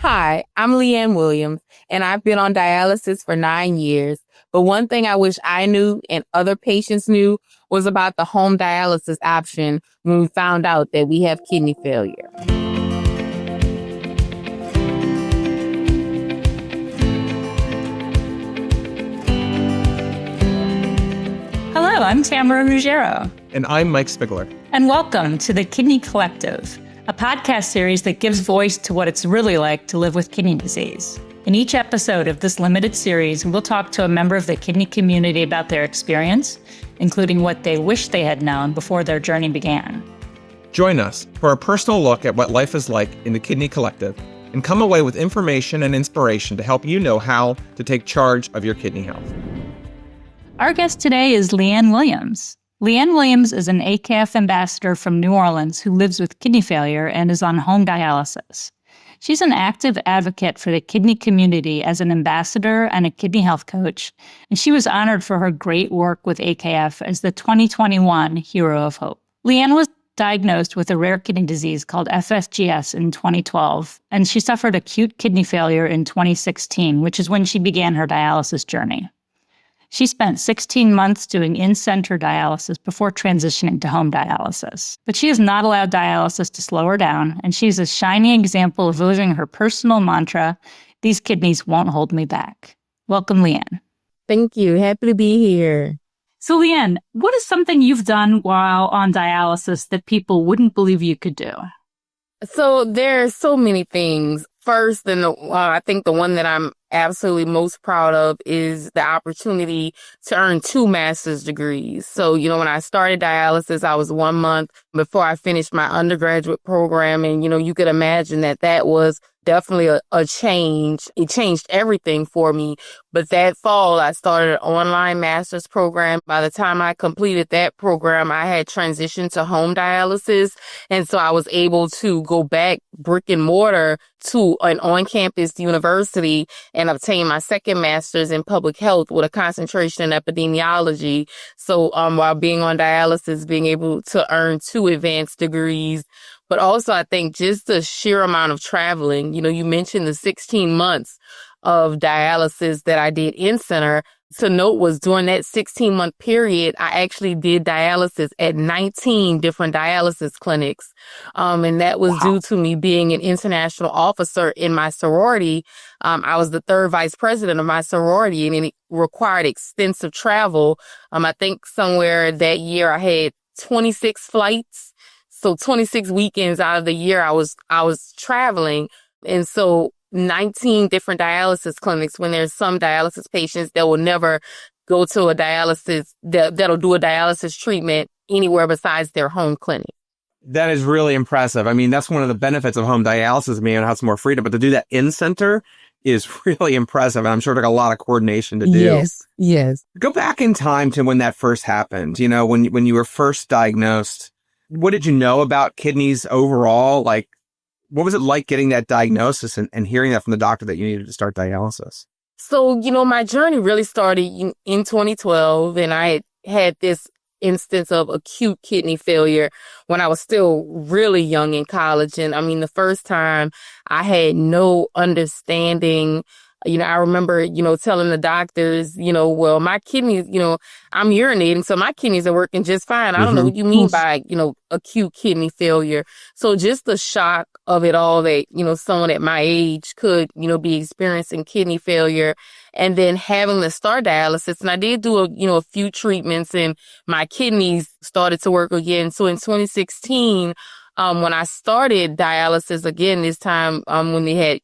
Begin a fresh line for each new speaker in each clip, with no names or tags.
Hi, I'm Leigh-Ann Williams, and I've been on dialysis for 9 years. But one thing I wish I knew and other patients knew was about the home dialysis option when we found out that we have kidney failure.
Hello, I'm Tamara Ruggiero.
And I'm Mike Spigler.
And welcome to the Kidney Collective, a podcast series that gives voice to what it's really like to live with kidney disease. In each episode of this limited series, we'll talk to a member of the kidney community about their experience, including what they wish they had known before their journey began.
Join us for a personal look at what life is like in the Kidney Collective and come away with information and inspiration to help you know how to take charge of your kidney health.
Our guest today is Leigh-Ann Williams. Leigh-Ann Williams is an AKF ambassador from New Orleans who lives with kidney failure and is on home dialysis. She's an active advocate for the kidney community as an ambassador and a kidney health coach, and she was honored for her great work with AKF as the 2021 Hero of Hope. Leigh-Ann was diagnosed with a rare kidney disease called FSGS in 2012, and she suffered acute kidney failure in 2016, which is when she began her dialysis journey. She spent 16 months doing in-center dialysis before transitioning to home dialysis. But she has not allowed dialysis to slow her down, and she's a shining example of living her personal mantra, "These kidneys won't hold me back." Welcome, Leigh-Ann.
Thank you. Happy to be here.
So, Leigh-Ann, what is something you've done while on dialysis that people wouldn't believe you could do?
So there are so many things. First, and I think the one that I'm absolutely most proud of is the opportunity to earn 2 master's degrees. So, when I started dialysis, I was 1 month before I finished my undergraduate program. And, you could imagine that was definitely a change. It changed everything for me. But that fall, I started an online master's program. By the time I completed that program, I had transitioned to home dialysis. And so I was able to go back brick and mortar to an on-campus university and obtain my second master's in public health with a concentration in epidemiology. So while being on dialysis, being able to earn 2 advanced degrees. But also, I think just the sheer amount of traveling, you mentioned the 16 months of dialysis that I did in center. To note was during that 16-month period, I actually did dialysis at 19 different dialysis clinics. And that was due to me being an international officer in my sorority. I was the 3rd vice president of my sorority, and it required extensive travel. I think somewhere that year I had 26 flights. So 26 weekends out of the year I was traveling. And so 19 different dialysis clinics, when there's some dialysis patients that will never go to a dialysis, that'll do a dialysis treatment anywhere besides their home clinic.
That is really impressive. I mean, that's one of the benefits of home dialysis, man, it has more freedom. But to do that in center is really impressive. And I'm sure it took a lot of coordination to do.
Yes.
Go back in time to when that first happened. When you were first diagnosed, what did you know about kidneys overall? Like, what was it like getting that diagnosis and hearing that from the doctor that you needed to start dialysis?
So, my journey really started in 2012, and I had this instance of acute kidney failure when I was still really young in college. And the first time I had no understanding. I remember, telling the doctors, well, my kidneys, I'm urinating, so my kidneys are working just fine. I don't know what you mean by, acute kidney failure. So just the shock of it all that, someone at my age could, be experiencing kidney failure, and then having to start dialysis. And I did do a few treatments, and my kidneys started to work again. So in 2016, when I started dialysis again, this time, when they had,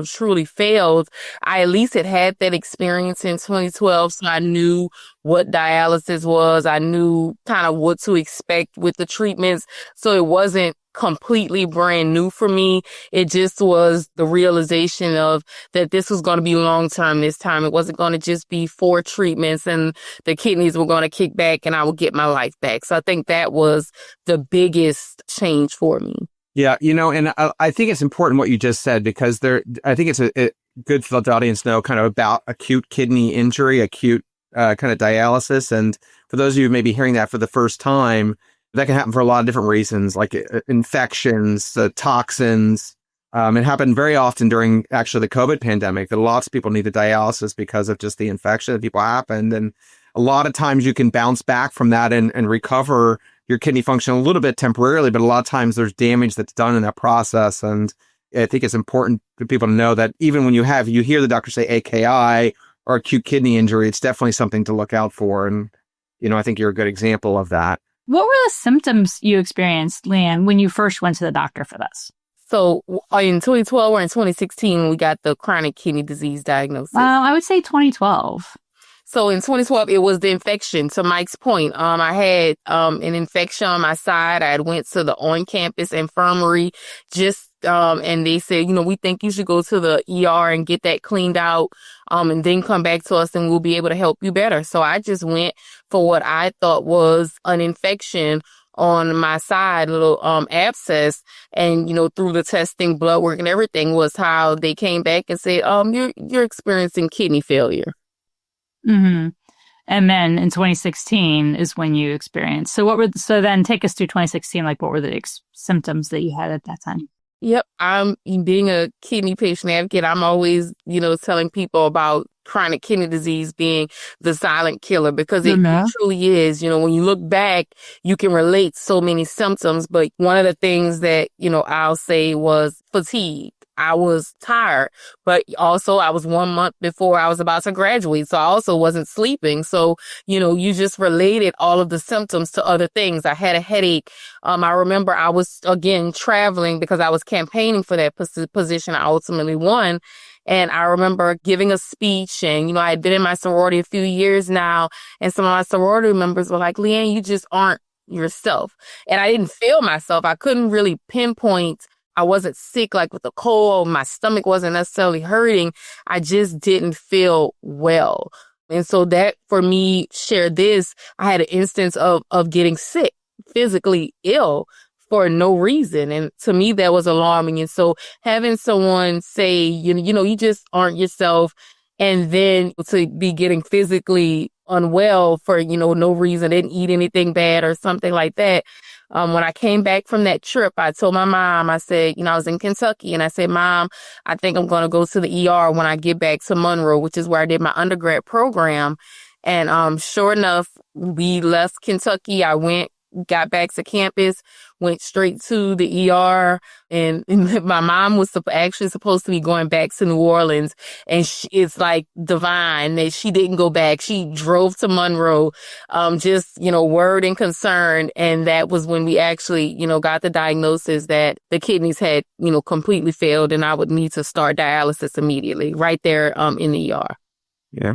truly failed, I at least had that experience in 2012. So I knew what dialysis was. I knew kind of what to expect with the treatments. So it wasn't completely brand new for me. It just was the realization of that this was going to be long term this time. It wasn't going to just be 4 treatments and the kidneys were going to kick back and I would get my life back. So I think that was the biggest change for me.
Yeah, and I think it's important what you just said, because I think it's good for the audience to know kind of about acute kidney injury, acute kind of dialysis. And for those of you maybe hearing that for the first time, that can happen for a lot of different reasons, like infections, toxins, It happened very often during actually the COVID pandemic that lots of people needed dialysis because of just the infection that people happened. And a lot of times you can bounce back from that and recover your kidney function a little bit temporarily, but a lot of times there's damage that's done in that process. And I think it's important for people to know that even when you hear the doctor say AKI or acute kidney injury, it's definitely something to look out for. And, I think you're a good example of that.
What were the symptoms you experienced, Leigh-Ann, when you first went to the doctor for this?
So in 2012 or in 2016, we got the chronic kidney disease diagnosis.
I would say 2012.
So in 2012, it was the infection. To Mike's point, I had an infection on my side. I had went to the on-campus infirmary and they said, we think you should go to the ER and get that cleaned out, and then come back to us and we'll be able to help you better. So I just went for what I thought was an infection on my side, little abscess, and through the testing, blood work, and everything was how they came back and said, you're experiencing kidney failure.
Mm-hmm. And then in 2016 is when you experienced. So then take us through 2016. Like, what were the symptoms that you had at that time?
Yep. I'm being a kidney patient advocate. I'm always, telling people about chronic kidney disease being the silent killer, because it truly is. When you look back, you can relate so many symptoms. But one of the things that, I'll say was fatigue. I was tired, but also I was 1 month before I was about to graduate. So I also wasn't sleeping. So, you just related all of the symptoms to other things. I had a headache. I remember I was, again, traveling because I was campaigning for that position I ultimately won. And I remember giving a speech, and, I had been in my sorority a few years now. And some of my sorority members were like, Leigh-Ann, you just aren't yourself. And I didn't feel myself. I couldn't really pinpoint. I wasn't sick, like with a cold. My stomach wasn't necessarily hurting. I just didn't feel well. And so that, for me, shared this. I had an instance of getting sick, physically ill for no reason. And to me, that was alarming. And so having someone say, you just aren't yourself, and then to be getting physically unwell for, no reason, didn't eat anything bad or something like that. When I came back from that trip, I told my mom, I said, I was in Kentucky, and I said, Mom, I think I'm going to go to the ER when I get back to Monroe, which is where I did my undergrad program. And sure enough, we left Kentucky. I got back to campus, went straight to the ER, and my mom was actually supposed to be going back to New Orleans, and it's like divine that she didn't go back. She drove to Monroe, just, worried and concerned. And that was when we actually, got the diagnosis that the kidneys had, completely failed, and I would need to start dialysis immediately right there, in the ER.
Yeah.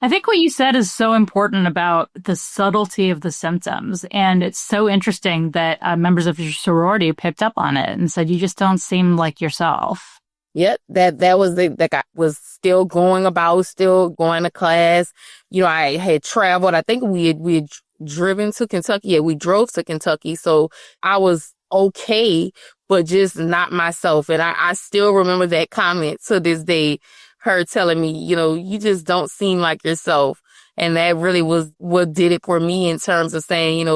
I think what you said is so important about the subtlety of the symptoms. And it's so interesting that members of your sorority picked up on it and said, you just don't seem like yourself.
Yep, that was that I was still going about, still going to class. I had traveled. I think we had driven to Kentucky. Yeah, we drove to Kentucky. So I was okay, but just not myself. And I still remember that comment to this day. Her telling me, you just don't seem like yourself. And that really was what did it for me in terms of saying,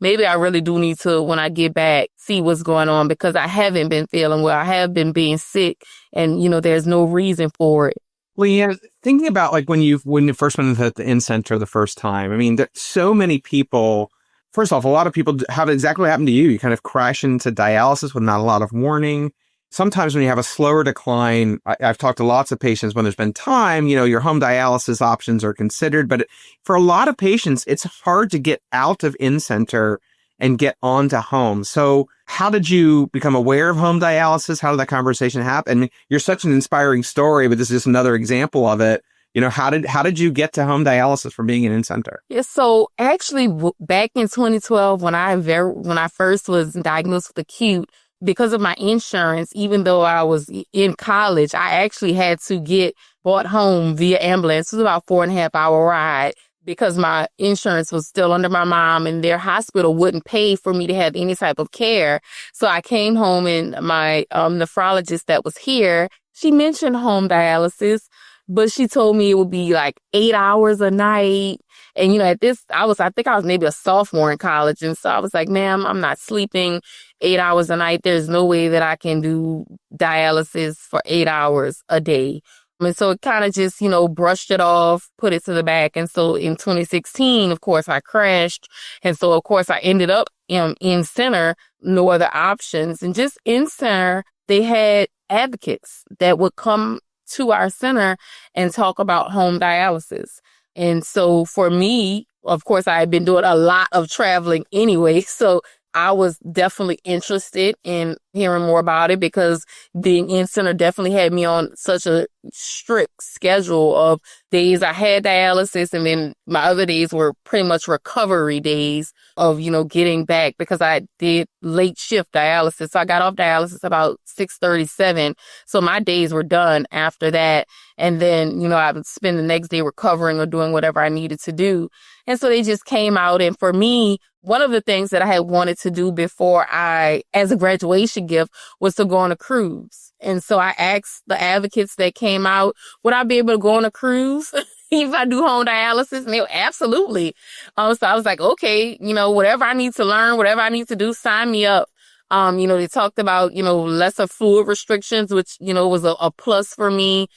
maybe I really do need to, when I get back, see what's going on, because I haven't been feeling well. I have been being sick, and, there's no reason for it.
Leigh-Ann, thinking about like when you first went into the in-center the first time, I mean, there's so many people. First off, a lot of people have exactly what happened to you. You kind of crash into dialysis with not a lot of warning. Sometimes when you have a slower decline, I've talked to lots of patients when there's been time, your home dialysis options are considered. But for a lot of patients, it's hard to get out of in-center and get onto home. So how did you become aware of home dialysis? How did that conversation happen? I mean, you're such an inspiring story, but this is just another example of it. How did you get to home dialysis from being an in-center?
Yeah, so actually back in 2012, when I first was diagnosed with acute, because of my insurance, even though I was in college, I actually had to get brought home via ambulance. It was about 4.5-hour ride because my insurance was still under my mom, and their hospital wouldn't pay for me to have any type of care. So I came home, and my nephrologist that was here, she mentioned home dialysis, but she told me it would be like 8 hours a night. And, I think I was maybe a sophomore in college. And so I was like, ma'am, I'm not sleeping 8 hours a night. There's no way that I can do dialysis for 8 hours a day. And so it kind of just, brushed it off, put it to the back. And so in 2016, of course, I crashed. And so, of course, I ended up in center, no other options. And just in center, they had advocates that would come to our center and talk about home dialysis. And so for me, of course, I had been doing a lot of traveling anyway. So I was definitely interested in hearing more about it because being in center definitely had me on such a strict schedule of days I had dialysis, and then my other days were pretty much recovery days of, getting back because I did late shift dialysis. So I got off dialysis about 6:37. So my days were done after that. And then, I would spend the next day recovering or doing whatever I needed to do. And so they just came out. And for me, one of the things that I had wanted to do before as a graduation gift, was to go on a cruise. And so I asked the advocates that came out, would I be able to go on a cruise if I do home dialysis? And they were absolutely. So I was like, okay, whatever I need to learn, whatever I need to do, sign me up. They talked about, lesser fluid restrictions, which, was a plus for me.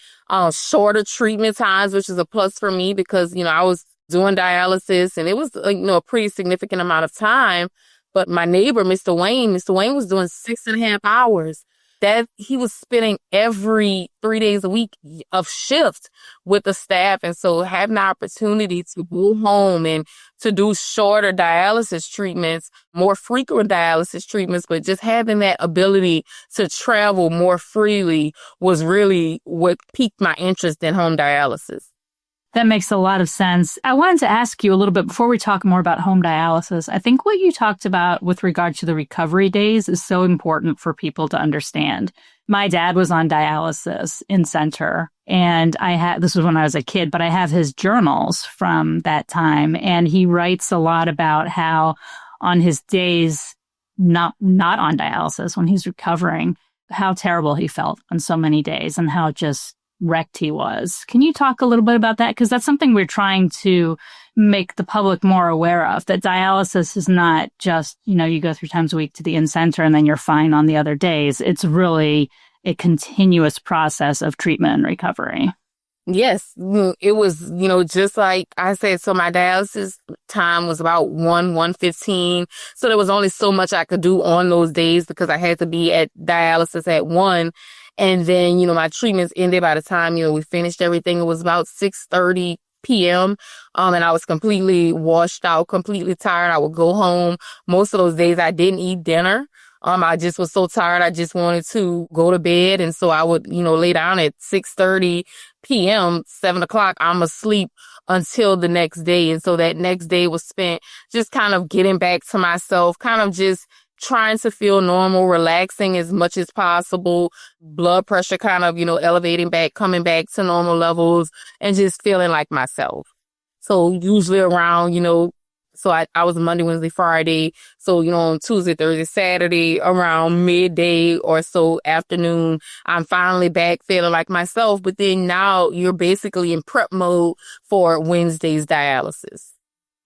Shorter treatment times, which is a plus for me because, I was doing dialysis and it was, a pretty significant amount of time. But my neighbor, Mr. Wayne was doing 6.5 hours. That he was spending every 3 days a week of shift with the staff. And so having the opportunity to go home and to do shorter dialysis treatments, more frequent dialysis treatments, but just having that ability to travel more freely was really what piqued my interest in home dialysis.
That makes a lot of sense. I wanted to ask you a little bit before we talk more about home dialysis. I think what you talked about with regard to the recovery days is so important for people to understand. My dad was on dialysis in center, and this was when I was a kid, but I have his journals from that time, and he writes a lot about how on his days not on dialysis, when he's recovering, how terrible he felt on so many days and how just wrecked he was. Can you talk a little bit about that? Because that's something we're trying to make the public more aware of, that dialysis is not just, you go 3 times a week to the in-center and then you're fine on the other days. It's really a continuous process of treatment and recovery.
Yes, it was, just like I said, so my dialysis time was about 1:15. So there was only so much I could do on those days because I had to be at dialysis at 1. And then, my treatments ended by the time, we finished everything. It was about 6:30 p.m. And I was completely washed out, completely tired. I would go home. Most of those days I didn't eat dinner. I just was so tired. I just wanted to go to bed. And so I would, lay down at 6:30 p.m., 7 o'clock. I'm asleep until the next day. And so that next day was spent just kind of getting back to myself, kind of just trying to feel normal, relaxing as much as possible, blood pressure kind of, elevating back, coming back to normal levels, and just feeling like myself. So usually around, so I was Monday, Wednesday, Friday. So, on Tuesday, Thursday, Saturday, around midday or so afternoon, I'm finally back feeling like myself. But then now you're basically in prep mode for Wednesday's dialysis.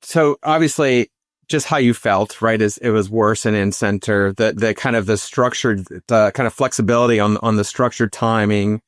So obviously, just how you felt, right? It was worse and in center, the kind of the structured, the kind of flexibility on the structured timing,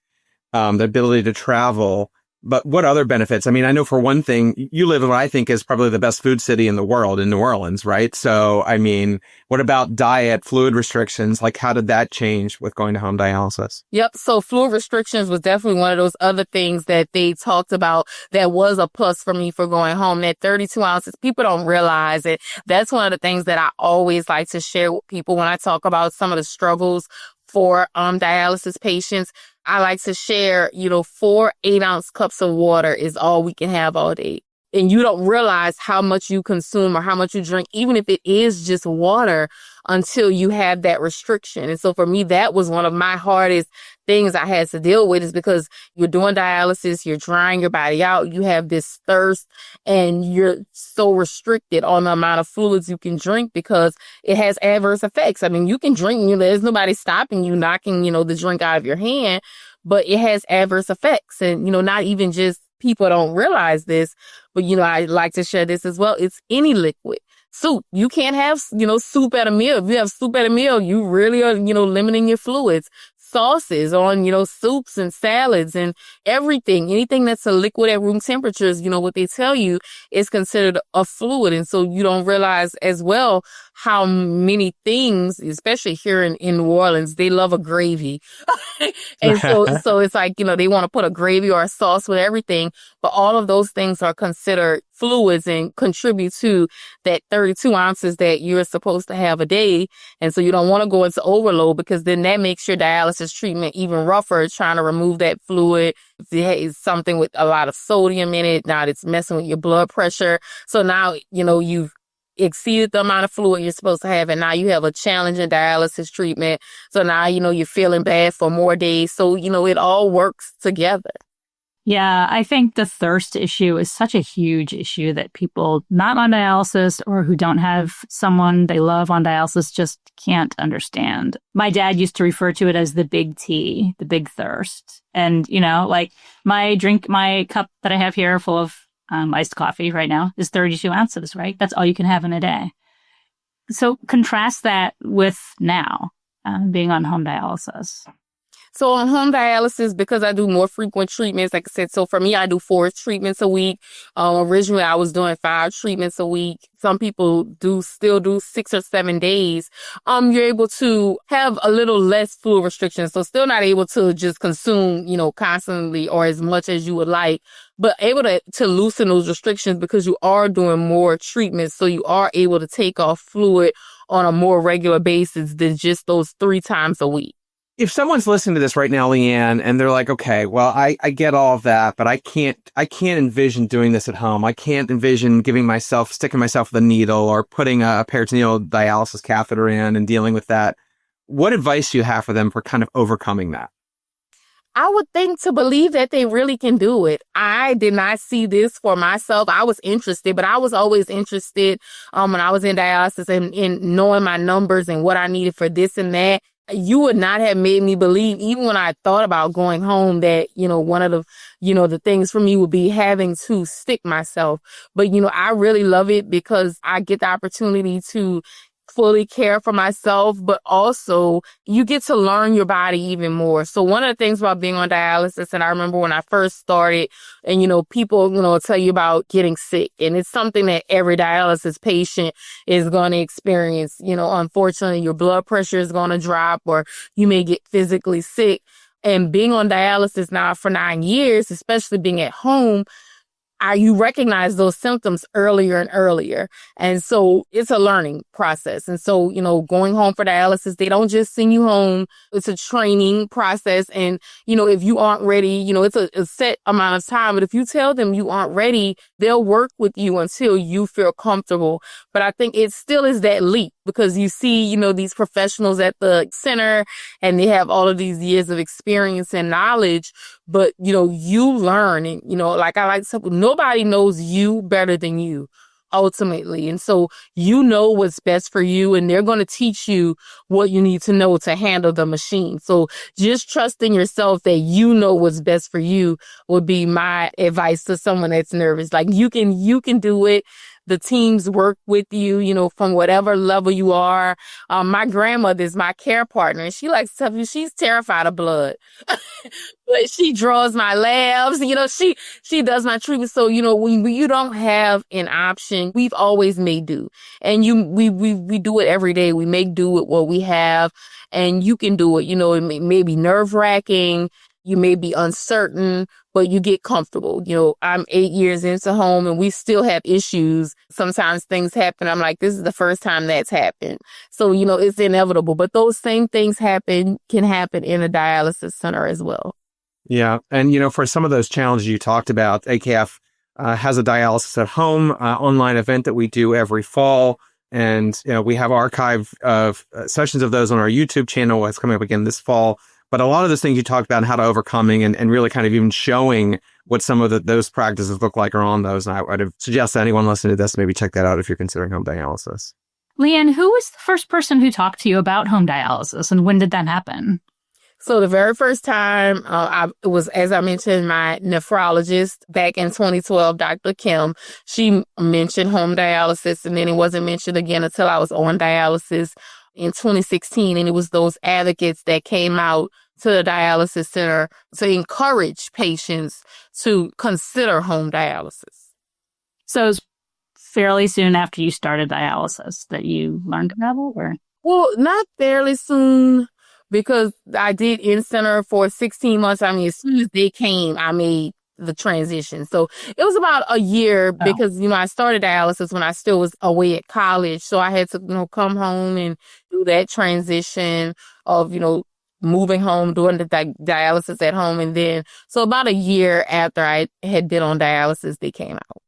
the ability to travel. But what other benefits? I mean, I know for one thing, you live in what I think is probably the best food city in the world, in New Orleans, right? So, I mean, what about diet, fluid restrictions? Like, how did that change with going to home dialysis?
Yep. So fluid restrictions was definitely one of those other things that they talked about that was a plus for me for going home. That 32 ounces, people don't realize it. That's one of the things that I always like to share with people when I talk about some of the struggles for dialysis patients. I like to share, 4 8-ounce cups of water is all we can have all day. And you don't realize how much you consume or how much you drink, even if it is just water, until you have that restriction. And so for me, that was one of my hardest things I had to deal with, is because you're doing dialysis, you're drying your body out, you have this thirst, and you're so restricted on the amount of fluids you can drink because it has adverse effects. I mean, you can drink, there's nobody stopping you, knocking, the drink out of your hand, but it has adverse effects. And, not even just people don't realize this, but, I like to share this as well. It's any liquid. Soup. You can't have, soup at a meal. If you have soup at a meal, you really are, limiting your fluids. Sauces on, soups and salads and everything. Anything that's a liquid at room temperatures, what they tell you is considered a fluid. And so you don't realize as well how many things, especially here in New Orleans, they love a gravy. And so it's like, they want to put a gravy or a sauce with everything, but all of those things are considered fluids and contribute to that 32 ounces that you're supposed to have a day. And so you don't want to go into overload, because then that makes your dialysis treatment even rougher, trying to remove that fluid. It's something with a lot of sodium in it. Now it's messing with your blood pressure. So now, you've exceeded the amount of fluid you're supposed to have, and now you have a challenging dialysis treatment. So now, you're feeling bad for more days. So, it all works together.
Yeah, I think the thirst issue is such a huge issue that people not on dialysis or who don't have someone they love on dialysis just can't understand. My dad used to refer to it as the big T, the big thirst. And, like my cup that I have here full of iced coffee right now is 32 ounces, right? That's all you can have in a day. So contrast that with now being on home dialysis.
So on home dialysis, because I do more frequent treatments, like I said, so for me, I do 4 treatments a week. Originally, I was doing 5 treatments a week. Some people still do 6 or 7 days. You're able to have a little less fluid restrictions. So still not able to just consume, constantly or as much as you would like, but able to loosen those restrictions because you are doing more treatments. So you are able to take off fluid on a more regular basis than just those 3 times a week.
If someone's listening to this right now, Leigh-Ann, and they're like, okay, well, I get all of that, but I can't envision doing this at home. I can't envision sticking myself with a needle or putting a peritoneal dialysis catheter in and dealing with that. What advice do you have for them for kind of overcoming that?
I would think to believe that they really can do it. I did not see this for myself. I was interested, but I was always interested when I was in dialysis and in knowing my numbers and what I needed for this and that. You would not have made me believe, even when I thought about going home, that, one of the, the things for me would be having to stick myself. But, I really love it because I get the opportunity to fully care for myself, but also you get to learn your body even more. So one of the things about being on dialysis, and I remember when I first started, and, people, tell you about getting sick, and it's something that every dialysis patient is going to experience. Unfortunately, your blood pressure is going to drop, or you may get physically sick. And being on dialysis now for 9 years, especially being at home, you recognize those symptoms earlier and earlier. And so it's a learning process. And so, going home for dialysis, they don't just send you home. It's a training process. And, if you aren't ready, it's a set amount of time. But if you tell them you aren't ready, they'll work with you until you feel comfortable. But I think it still is that leap, because you see, these professionals at the center, and they have all of these years of experience and knowledge. But, you learn, and, like I like to say, nobody knows you better than you, ultimately. And so you know what's best for you, and they're going to teach you what you need to know to handle the machine. So just trusting yourself that you know what's best for you would be my advice to someone that's nervous. Like, you can do it. The teams work with you, from whatever level you are. My grandmother is my care partner, and she likes to tell you she's terrified of blood. But she draws my labs, she does my treatment. So, when you don't have an option, we've always made do. And we do it every day. We make do with what we have, and you can do it. It may be nerve-wracking. You may be uncertain, but you get comfortable. I'm 8 years into home, and we still have issues. Sometimes things happen. I'm like, this is the first time that's happened. So, it's inevitable. But those same things can happen in a dialysis center as well.
Yeah. And, for some of those challenges you talked about, AKF has a dialysis at home online event that we do every fall. And, we have archive of sessions of those on our YouTube channel. It's coming up again this fall. But a lot of those things you talked about and how to overcoming and really kind of even showing what some of those practices look like are on those. And I would suggest that anyone listening to this maybe check that out if you're considering home dialysis.
Leigh-Ann, who was the first person who talked to you about home dialysis, and when did that happen?
So the very first time, it was, as I mentioned, my nephrologist back in 2012, Dr. Kim. She mentioned home dialysis, and then it wasn't mentioned again until I was on dialysis in 2016. And it was those advocates that came out to the dialysis center to encourage patients to consider home dialysis.
So it was fairly soon after you started dialysis that you learned about it, or?
Well, not fairly soon, because I did in-center for 16 months. I mean, as soon as they came, I made the transition. So it was about a year because, I started dialysis when I still was away at college. So I had to, come home and do that transition of, moving home, doing the dialysis at home. And then, so about a year after I had been on dialysis, they came out.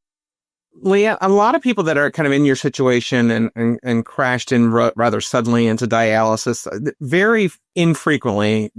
Leigh-Ann, a lot of people that are kind of in your situation and crashed in rather suddenly into dialysis, very infrequently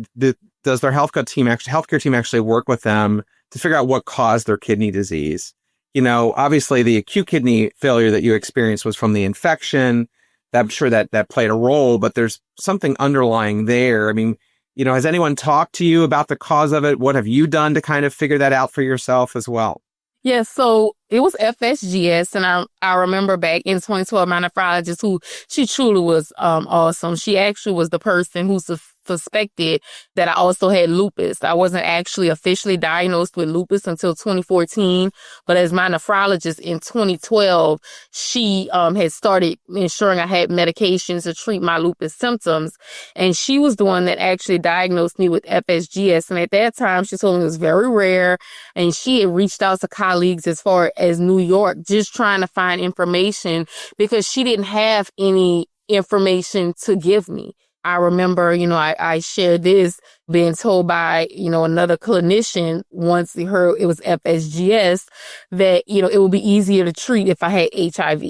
does their healthcare team actually work with them to figure out what caused their kidney disease. Obviously the acute kidney failure that you experienced was from the infection. I'm sure that played a role, but there's something underlying there. I mean, has anyone talked to you about the cause of it? What have you done to kind of figure that out for yourself as well?
Yeah, so it was FSGS, and I remember back in 2012, my nephrologist, she truly was awesome. She actually was the person who suspected that I also had lupus. I wasn't actually officially diagnosed with lupus until 2014, but as my nephrologist in 2012, she had started ensuring I had medications to treat my lupus symptoms, and she was the one that actually diagnosed me with FSGS. And at that time, she told me it was very rare, and she had reached out to colleagues as far as New York, just trying to find information because she didn't have any information to give me. I remember, I shared this being told by, another clinician once he heard it was FSGS that, it would be easier to treat if I had HIV.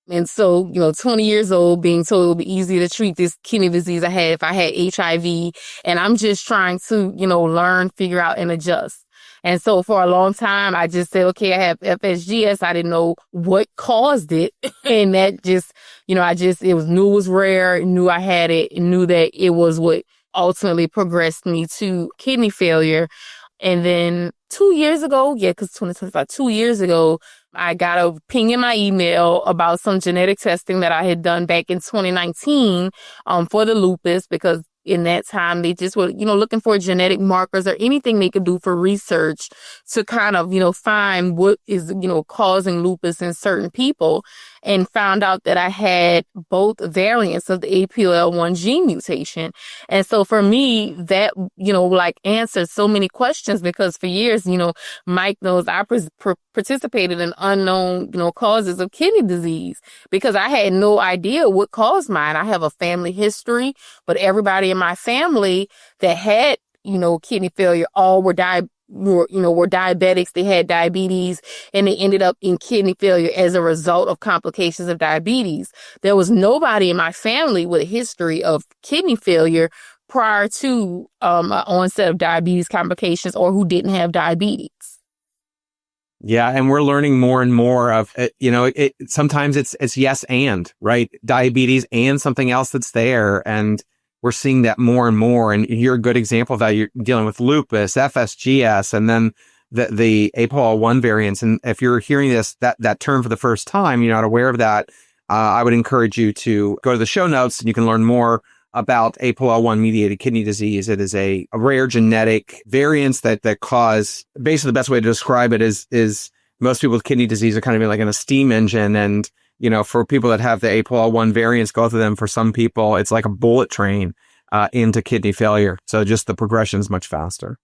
And so, 20 years old, being told it would be easier to treat this kidney disease I had if I had HIV. And I'm just trying to, learn, figure out, and adjust. And so for a long time, I just said, okay, I have FSGS. I didn't know what caused it. And that just, knew it was rare, knew I had it, and knew that it was what ultimately progressed me to kidney failure. And then 2 years ago, because 2025, 2 years ago, I got a ping in my email about some genetic testing that I had done back in 2019 for the lupus, because in that time, they just were, looking for genetic markers or anything they could do for research to kind of, find what is, causing lupus in certain people, and found out that I had both variants of the APOL1 gene mutation. And so for me, that, answered so many questions, because for years, Mike knows I participated in unknown, causes of kidney disease because I had no idea what caused mine. I have a family history, but everybody in my family that had, kidney failure all were diabetics. They had diabetes, and they ended up in kidney failure as a result of complications of diabetes. There was nobody in my family with a history of kidney failure prior to onset of diabetes complications, or who didn't have diabetes.
Yeah, and we're learning more and more of it. Sometimes it's yes and, right? Diabetes and something else that's there, and we're seeing that more and more. And you're a good example of that. You're dealing with lupus, FSGS, and then the APOL1 variants. And if you're hearing that term for the first time, you're not aware of that, I would encourage you to go to the show notes, and you can learn more about APOL1 mediated kidney disease. It is a rare genetic variants that cause, basically the best way to describe it is most people with kidney disease are kind of like in a steam engine. And, for people that have the APOL1 variants, both of them, for some people, it's like a bullet train into kidney failure. So just the progression is much faster.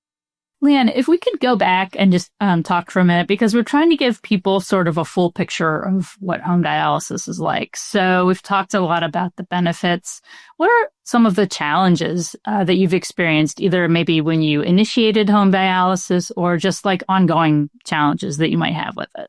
Leigh-Ann, if we could go back and just talk for a minute, because we're trying to give people sort of a full picture of what home dialysis is like. So we've talked a lot about the benefits. What are some of the challenges that you've experienced, either maybe when you initiated home dialysis or just like ongoing challenges that you might have with it?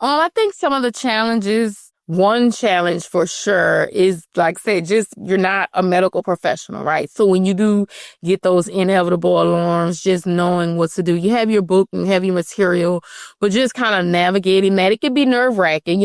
I think some of the challenges, one challenge for sure is, like I said, just you're not a medical professional, right? So when you do get those inevitable alarms, just knowing what to do. You have your book and you have your material, but just kind of navigating that. It can be nerve-wracking.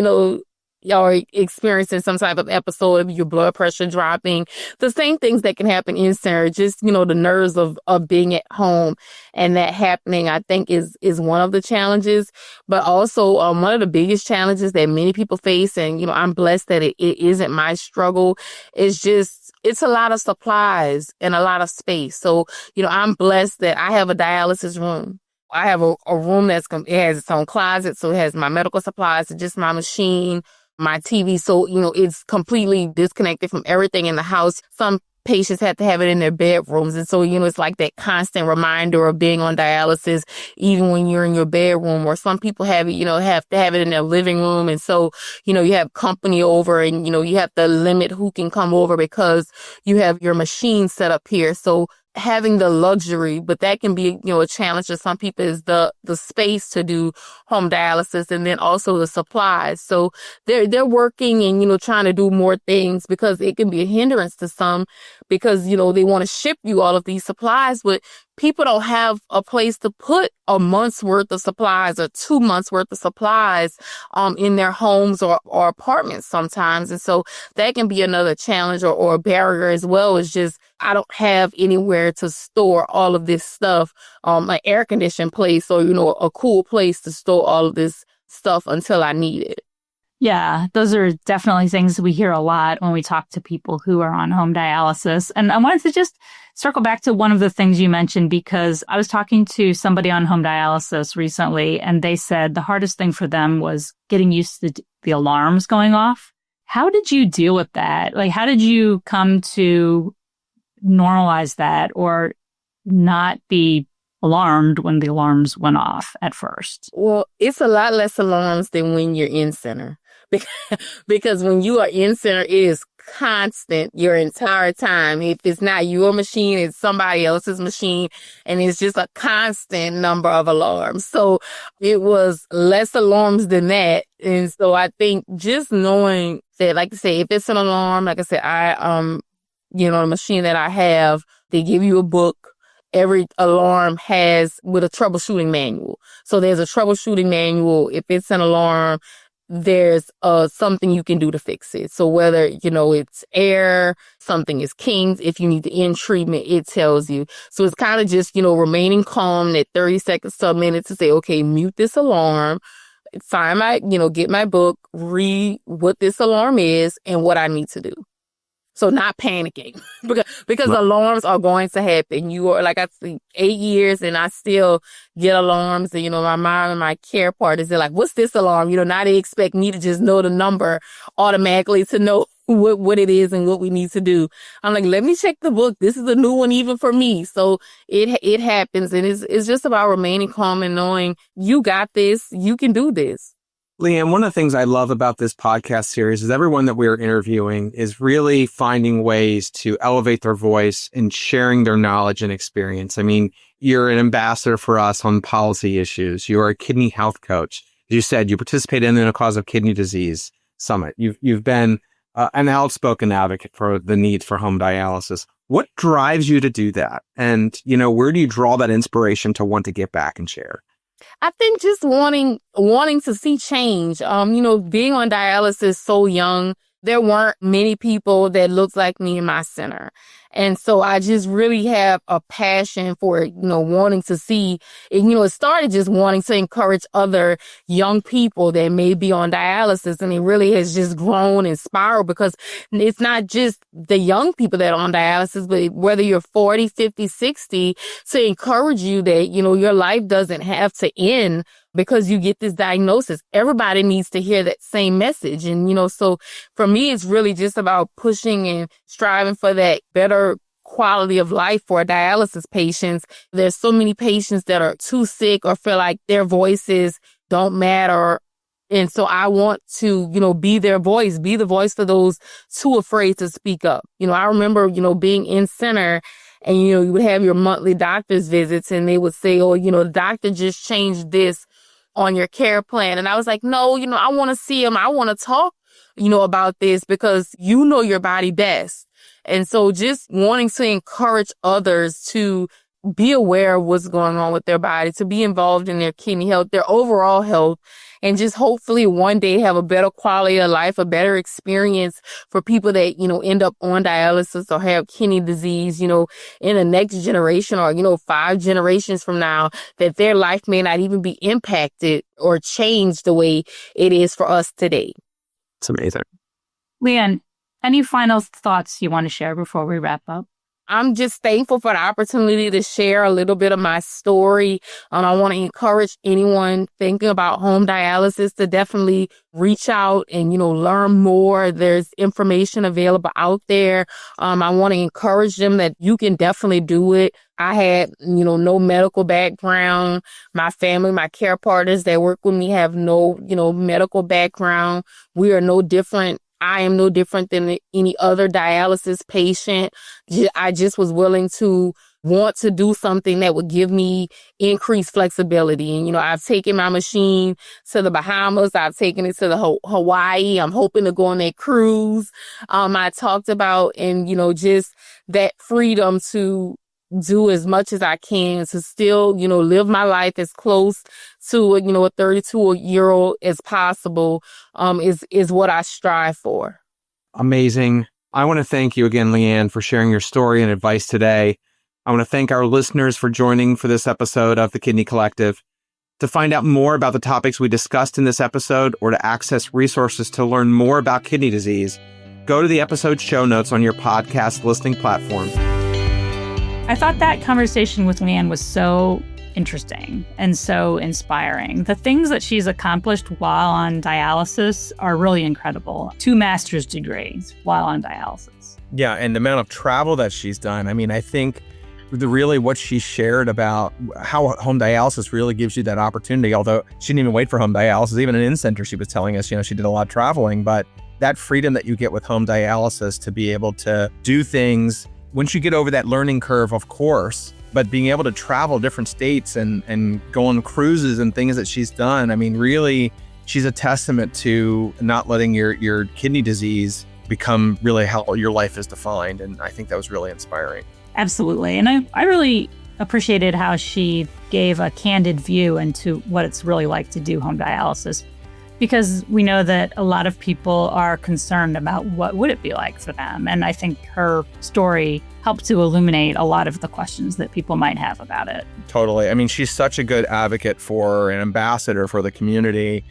or experiencing some type of episode of your blood pressure dropping, the same things that can happen in center, just, the nerves of being at home and that happening, I think is one of the challenges. But also one of the biggest challenges that many people face, and, I'm blessed that it isn't my struggle, is just, it's a lot of supplies and a lot of space. So, I'm blessed that I have a dialysis room. I have a room it has its own closet. So it has my medical supplies, just my machine, my TV. So, it's completely disconnected from everything in the house. Some patients have to have it in their bedrooms. And so, it's like that constant reminder of being on dialysis, even when you're in your bedroom. Or some people have it, have to have it in their living room. And so, you have company over and, you have to limit who can come over because you have your machine set up here. So having the luxury, but that can be, a challenge for some people, is the space to do home dialysis, and then also the supplies. So they're working and, trying to do more things, because it can be a hindrance to some, because, they want to ship you all of these supplies, but people don't have a place to put a month's worth of supplies or 2 months worth of supplies in their homes or apartments sometimes. And so that can be another challenge or a barrier as well. Is just, I don't have anywhere to store all of this stuff, an air conditioned place or, a cool place to store all of this stuff until I need it.
Yeah, those are definitely things we hear a lot when we talk to people who are on home dialysis. And I wanted to just circle back to one of the things you mentioned, because I was talking to somebody on home dialysis recently, and they said the hardest thing for them was getting used to the alarms going off. How did you deal with that? Like, how did you come to normalize that or not be alarmed when the alarms went off at first?
Well, it's a lot less alarms than when you're in center. Because when you are in center, it is constant your entire time. If it's not your machine, it's somebody else's machine, and it's just a constant number of alarms. So it was less alarms than that. And so I think just knowing that, like I say, if it's an alarm, like I said, the machine that I have, they give you a book. Every alarm has with a troubleshooting manual. So there's a troubleshooting manual. If it's an alarm, there's something you can do to fix it. So whether, it's air, something is kings, if you need to end treatment, it tells you. So it's kind of just, remaining calm at 30 seconds to a minute to say, okay, mute this alarm, find get my book, read what this alarm is and what I need to do. So not panicking because alarms are going to happen. You are, like I said, 8 years and I still get alarms. And, my mom and my care partners, they're like, what's this alarm? Now they expect me to just know the number automatically to know what it is and what we need to do. I'm like, let me check the book. This is a new one even for me. So it happens. And it's just about remaining calm and knowing you got this, you can do this.
Leigh-Ann, one of the things I love about this podcast series is everyone that we're interviewing is really finding ways to elevate their voice and sharing their knowledge and experience. I mean, you're an ambassador for us on policy issues. You're a kidney health coach. As you said, you participated in the Cause of Kidney Disease Summit. You've been an outspoken advocate for the need for home dialysis. What drives you to do that? And, where do you draw that inspiration to want to get back and share?
I think just wanting to see change. Being on dialysis so young, there weren't many people that looked like me in my center. And so I just really have a passion for, wanting to see, and, it started just wanting to encourage other young people that may be on dialysis. And it really has just grown and spiraled because it's not just the young people that are on dialysis, but whether you're 40, 50, 60, to encourage you that, your life doesn't have to end because you get this diagnosis. Everybody needs to hear that same message. And, so for me, it's really just about pushing and striving for that better quality of life for dialysis patients. There's so many patients that are too sick or feel like their voices don't matter. And so I want to, be their voice, be the voice for those too afraid to speak up. I remember, being in center and, you would have your monthly doctor's visits and they would say, oh, the doctor just changed this on your care plan. And I was like, no, I want to see him. I want to talk, about this because your body best. And so just wanting to encourage others to be aware of what's going on with their body, to be involved in their kidney health, their overall health, and just hopefully one day have a better quality of life, a better experience for people that, end up on dialysis or have kidney disease, in the next generation or, 5 generations from now, that their life may not even be impacted or changed the way it is for us today.
It's amazing.
Leigh-Ann, any final thoughts you want to share before we wrap up?
I'm just thankful for the opportunity to share a little bit of my story. I want to encourage anyone thinking about home dialysis to definitely reach out and, learn more. There's information available out there. I want to encourage them that you can definitely do it. I had, no medical background. My family, my care partners that work with me have no, medical background. We are no different. I am no different than any other dialysis patient. I just was willing to want to do something that would give me increased flexibility. And, I've taken my machine to the Bahamas. I've taken it to the Hawaii. I'm hoping to go on that cruise. I talked about, and, just that freedom to do as much as I can to still, live my life as close to, a 32-year-old as possible, is what I strive for.
Amazing. I want to thank you again, Leigh-Ann, for sharing your story and advice today. I want to thank our listeners for joining for this episode of The Kidney Collective. To find out more about the topics we discussed in this episode or to access resources to learn more about kidney disease, go to the episode show notes on your podcast listening platform.
I thought that conversation with Leigh-Ann was so interesting and so inspiring. The things that she's accomplished while on dialysis are really incredible. 2 master's degrees while on dialysis.
Yeah, and the amount of travel that she's done. I mean, I think really what she shared about how home dialysis really gives you that opportunity, although she didn't even wait for home dialysis. Even an in-center, she was telling us, she did a lot of traveling, but that freedom that you get with home dialysis to be able to do things once you get over that learning curve, of course, but being able to travel different states and go on cruises and things that she's done, I mean, really, she's a testament to not letting your kidney disease become really how your life is defined. And I think that was really inspiring.
Absolutely. And I really appreciated how she gave a candid view into what it's really like to do home dialysis, because we know that a lot of people are concerned about what would it be like for them. And I think her story helped to illuminate a lot of the questions that people might have about it.
Totally. I mean, she's such a good advocate for an ambassador for the community.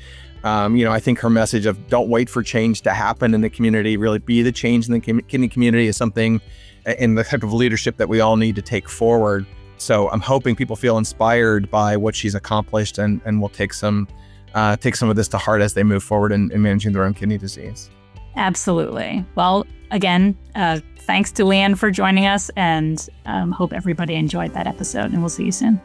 I think her message of don't wait for change to happen in the community, really be the change in the kidney community is something in the type of leadership that we all need to take forward. So I'm hoping people feel inspired by what she's accomplished and will take some of this to heart as they move forward in managing their own kidney disease.
Absolutely. Well, again, thanks to Leigh-Ann for joining us, and hope everybody enjoyed that episode, and we'll see you soon.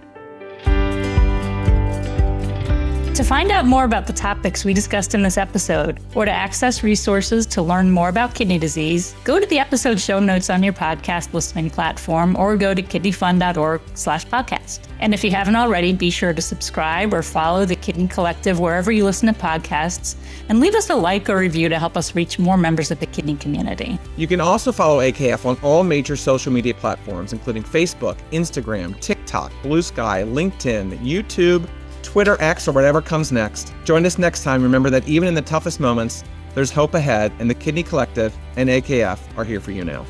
To find out more about the topics we discussed in this episode, or to access resources to learn more about kidney disease, go to the episode show notes on your podcast listening platform, or go to kidneyfund.org/podcast. And if you haven't already, be sure to subscribe or follow the Kidney Collective wherever you listen to podcasts, and leave us a like or review to help us reach more members of the kidney community.
You can also follow AKF on all major social media platforms, including Facebook, Instagram, TikTok, Blue Sky, LinkedIn, YouTube, Twitter, X, or whatever comes next. Join us next time. Remember that even in the toughest moments, there's hope ahead, and the Kidney Collective and AKF are here for you now.